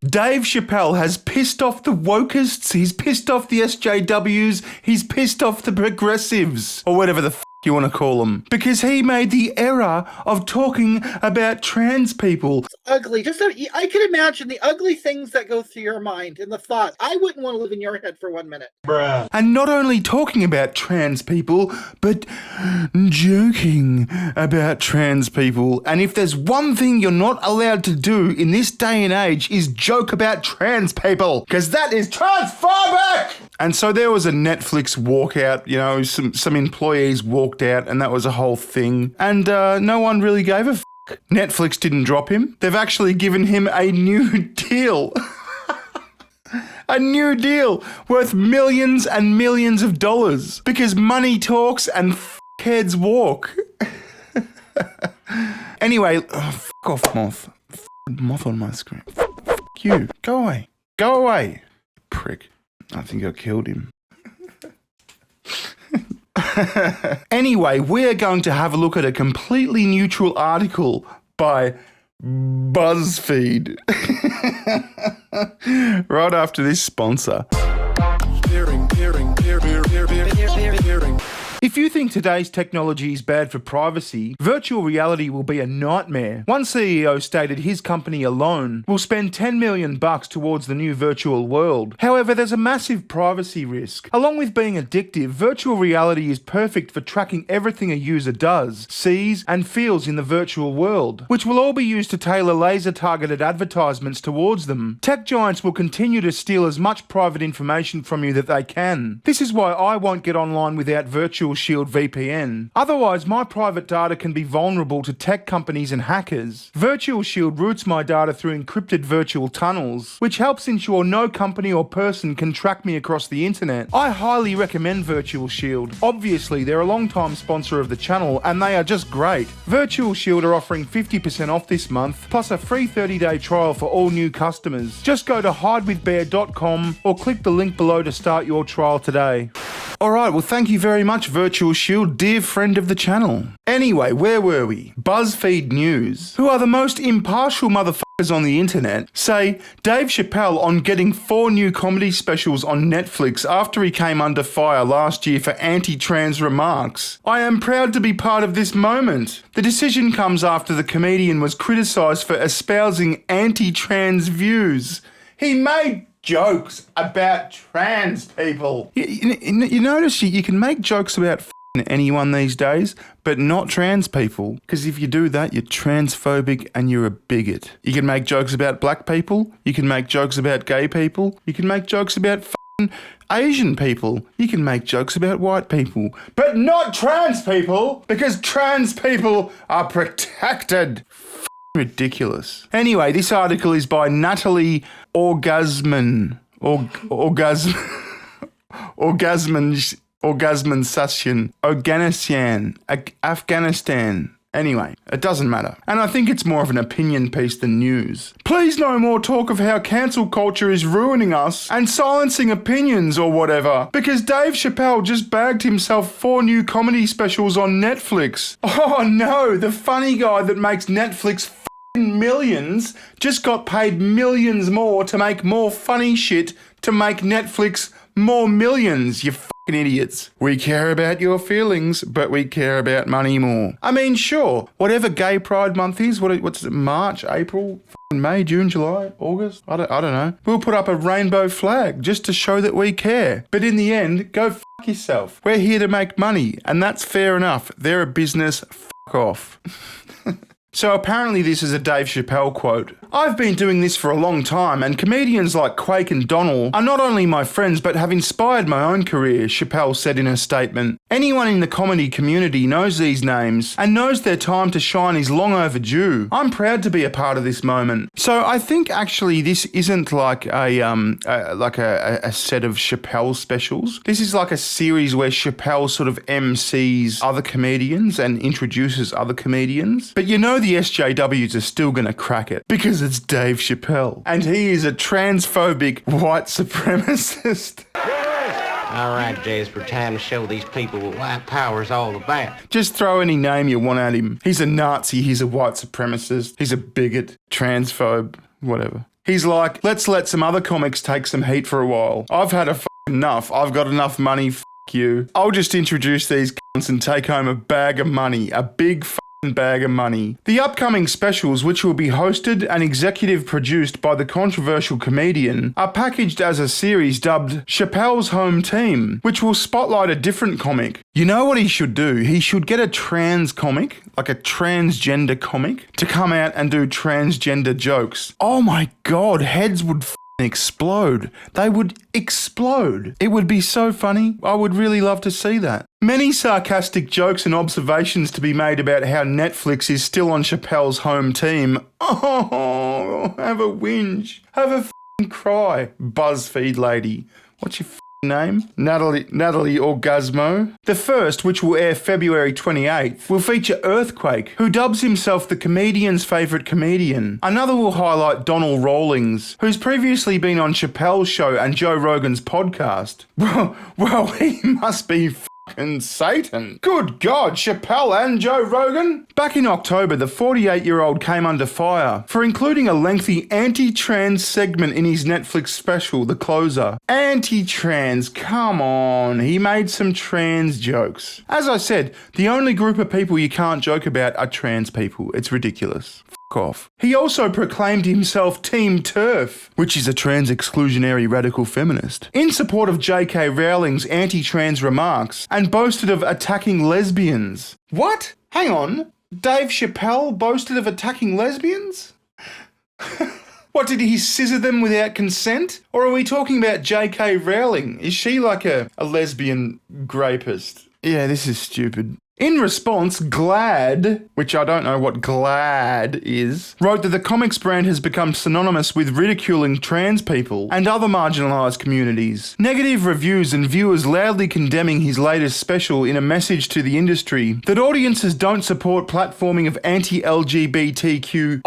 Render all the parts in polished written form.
Dave Chappelle has pissed off the wokeists, he's pissed off the SJWs, he's pissed off the progressives, or whatever the you want to call them, because he made the error of talking about trans people. It's ugly. I can imagine the ugly things that go through your mind and the thoughts. I wouldn't want to live in your head for 1 minute. Bruh. And not only talking about trans people, but joking about trans people. And if there's one thing you're not allowed to do in this day and age is joke about trans people, because that is transphobic! And so there was a Netflix walkout, you know, some employees walked out and that was a whole thing. And no one really gave a f***. Netflix didn't drop him. They've actually given him a new deal. A new deal worth millions and millions of dollars. Because money talks and heads walk. Anyway, f*** off, moth. Moth on my screen. F*** you. Go away. Go away. Prick. I think I killed him. Anyway, we're going to have a look at a completely neutral article by BuzzFeed. Right after this sponsor. If you think today's technology is bad for privacy, virtual reality will be a nightmare. One CEO stated his company alone will spend $10 million towards the new virtual world. However, there's a massive privacy risk. Along with being addictive, virtual reality is perfect for tracking everything a user does, sees, and feels in the virtual world, which will all be used to tailor laser-targeted advertisements towards them. Tech giants will continue to steal as much private information from you that they can. This is why I won't get online without VirtualShield VPN. Otherwise, my private data can be vulnerable to tech companies and hackers. VirtualShield routes my data through encrypted virtual tunnels, which helps ensure no company or person can track me across the internet. I highly recommend VirtualShield. Obviously, they're a long-time sponsor of the channel, and they are just great. VirtualShield are offering 50% off this month, plus a free 30-day trial for all new customers. Just go to hidewithbear.com or click the link below to start your trial today. Alright, well thank you very much VirtualShield, dear friend of the channel. Anyway, where were we? BuzzFeed News, who are the most impartial motherfuckers on the internet, say Dave Chappelle on getting 4 new comedy specials on Netflix after he came under fire last year for anti-trans remarks. I am proud to be part of this moment. The decision comes after the comedian was criticised for espousing anti-trans views. He made jokes about trans people. You notice you can make jokes about anyone these days, but not trans people. Because if you do that, you're transphobic and you're a bigot. You can make jokes about black people. You can make jokes about gay people. You can make jokes about Asian people. You can make jokes about white people. But not trans people, because trans people are protected. Ridiculous. Anyway, this article is by Natalie Orgasman Sasyan, Afghanistan. Anyway, it doesn't matter. And I think it's more of an opinion piece than news. Please no more talk of how cancel culture is ruining us and silencing opinions or whatever, because Dave Chappelle just bagged himself 4 new comedy specials on Netflix. Oh no, the funny guy that makes Netflix millions just got paid millions more to make more funny shit to make Netflix more millions, you fucking idiots. We care about your feelings, but we care about money more. I mean, sure, whatever Gay Pride Month is, what's it, March, April, May, June, July, August? I don't know. We'll put up a rainbow flag just to show that we care. But in the end, go fuck yourself. We're here to make money, and that's fair enough. They're a business, fuck off. So apparently this is a Dave Chappelle quote. I've been doing this for a long time, and comedians like Quake and Donnell are not only my friends but have inspired my own career, Chappelle said in a statement. Anyone in the comedy community knows these names and knows their time to shine is long overdue. I'm proud to be a part of this moment. So I think actually this isn't like a set of Chappelle specials. This is like a series where Chappelle sort of MCs other comedians and introduces other comedians. But you know the SJWs are still going to crack it because it's Dave Chappelle and he is a transphobic white supremacist. All right, Jasper, time to show these people what white power's all about. Just throw any name you want at him. He's a Nazi, he's a white supremacist, he's a bigot, transphobe, whatever. He's like, let's let some other comics take some heat for a while. I've had enough. I've got enough money, you. I'll just introduce these cunts and take home a bag of money. A big bag of money. The upcoming specials, which will be hosted and executive produced by the controversial comedian, are packaged as a series dubbed Chappelle's Home Team, which will spotlight a different comic. You know what he should do? He should get a trans comic, like a transgender comic, to come out and do transgender jokes. Oh my god, heads would explode. They would explode. It would be so funny. I would really love to see that. Many sarcastic jokes and observations to be made about how Netflix is still on Chappelle's Home Team. Oh, have a whinge. Have a cry. BuzzFeed lady. What's your name? Natalie Orgasmo. The first, which will air February 28th, will feature Earthquake, who dubs himself the comedian's favourite comedian. Another will highlight Donald Rawlings, who's previously been on Chappelle's show and Joe Rogan's podcast. Well, he must be fucking Satan. Good God, Chappelle and Joe Rogan? Back in October, the 48-year-old came under fire for including a lengthy anti-trans segment in his Netflix special, The Closer. Anti-trans, come on. He made some trans jokes. As I said, the only group of people you can't joke about are trans people. It's ridiculous. Off. He also proclaimed himself Team TERF, which is a trans exclusionary radical feminist, in support of J.K. Rowling's anti-trans remarks and boasted of attacking lesbians. What? Hang on. Dave Chappelle boasted of attacking lesbians? What, did he scissor them without consent? Or are we talking about J.K. Rowling? Is she like a lesbian rapist? Yeah, this is stupid. In response, GLAAD, which I don't know what GLAAD is, wrote that the comics brand has become synonymous with ridiculing trans people and other marginalised communities. Negative reviews and viewers loudly condemning his latest special in a message to the industry that audiences don't support platforming of anti-LGBTQIA++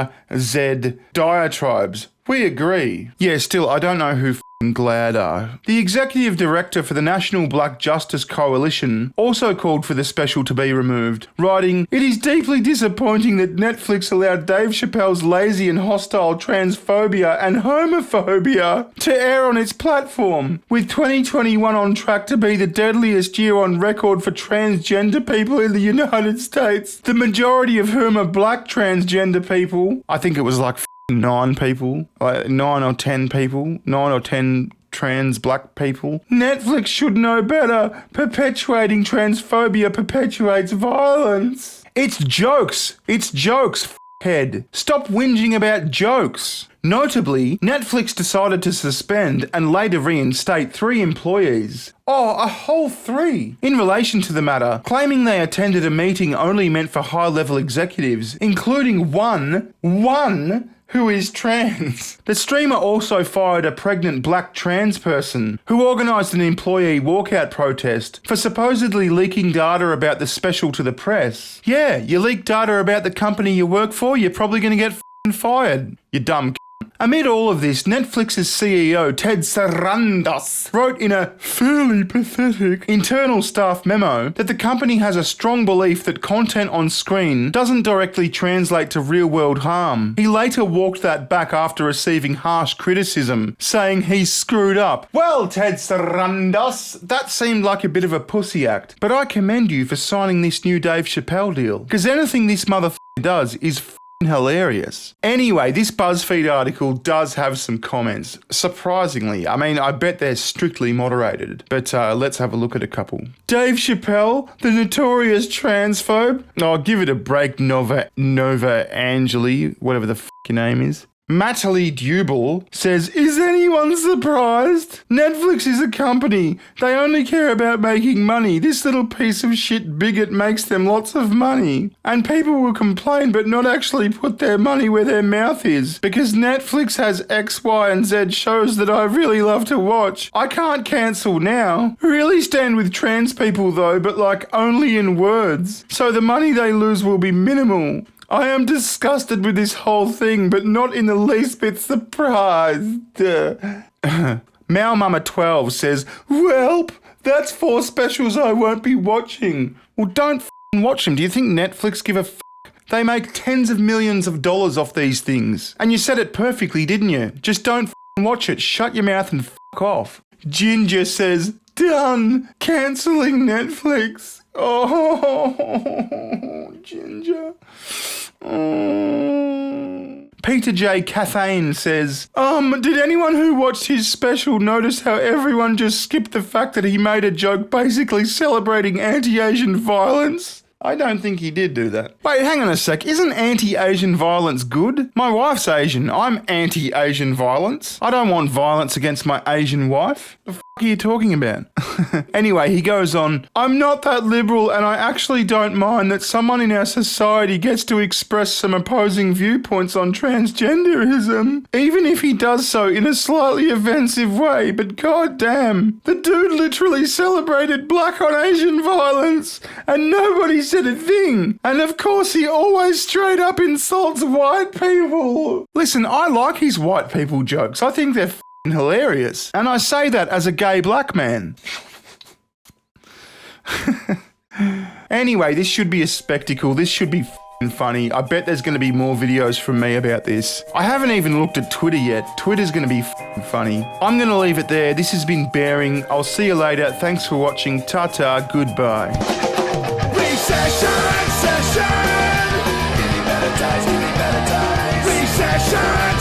4x6RZ diatribes. We agree. Yeah, still, I don't know who GLAAD are. The executive director for the National Black Justice Coalition also called for the special to be removed, writing, "It is deeply disappointing that Netflix allowed Dave Chappelle's lazy and hostile transphobia and homophobia to air on its platform, with 2021 on track to be the deadliest year on record for transgender people in the United States, the majority of whom are black transgender people." I think it was like 9 people, like 9 or 10 people, 9 or 10 trans black people. Netflix should know better. Perpetuating transphobia perpetuates violence. It's jokes. It's jokes, head. Stop whinging about jokes. Notably, Netflix decided to suspend and later reinstate 3 employees. Oh, a whole 3! In relation to the matter, claiming they attended a meeting only meant for high-level executives, including one who is trans. The streamer also fired a pregnant black trans person who organised an employee walkout protest for supposedly leaking data about the special to the press. Yeah, you leak data about the company you work for, you're probably going to get fired. You dumb c***. Amid all of this, Netflix's CEO, Ted Sarandos, wrote in a fairly pathetic internal staff memo that the company has a strong belief that content on screen doesn't directly translate to real-world harm. He later walked that back after receiving harsh criticism, saying he screwed up. Well, Ted Sarandos, that seemed like a bit of a pussy act, but I commend you for signing this new Dave Chappelle deal, because anything this motherfucker does is hilarious. Anyway, this BuzzFeed article does have some comments. Surprisingly, I mean, I bet they're strictly moderated. But let's have a look at a couple. Dave Chappelle, the notorious transphobe. Oh, give it a break, Nova Angeli, whatever the your name is. Natalie Dubel says, "Is anyone surprised? Netflix is a company. They only care about making money. This little piece of shit bigot makes them lots of money. And people will complain but not actually put their money where their mouth is. Because Netflix has X, Y, and Z shows that I really love to watch. I can't cancel now. Really stand with trans people though, but like only in words. So the money they lose will be minimal. I am disgusted with this whole thing, but not in the least bit surprised." Meow Mama 12 says, "Welp, that's 4 specials I won't be watching." Well, don't watch them. Do you think Netflix give a They make tens of millions of dollars off these things. And you said it perfectly, didn't you? Just don't watch it. Shut your mouth and off. Ginger says, done. Cancelling Netflix. Oh, Ginger. Oh. Peter J. Cathane says, did anyone who watched his special notice how everyone just skipped the fact that he made a joke basically celebrating anti-Asian violence? I don't think he did do that. Wait, hang on a sec. Isn't anti-Asian violence good? My wife's Asian. I'm anti-Asian violence. I don't want violence against my Asian wife. The f*** are you talking about? Anyway, he goes on, I'm not that liberal and I actually don't mind that someone in our society gets to express some opposing viewpoints on transgenderism, even if he does so in a slightly offensive way, but goddamn, the dude literally celebrated black on Asian violence and nobody said a thing. And of course he always straight up insults white people. Listen, I like his white people jokes. I think they're f***ing hilarious. And I say that as a gay black man. Anyway, this should be a spectacle. This should be f***ing funny. I bet there's going to be more videos from me about this. I haven't even looked at Twitter yet. Twitter's going to be f***ing funny. I'm going to leave it there. This has been Bearing. I'll see you later. Thanks for watching. Ta-ta. Goodbye. Recession, give me better times, Recession.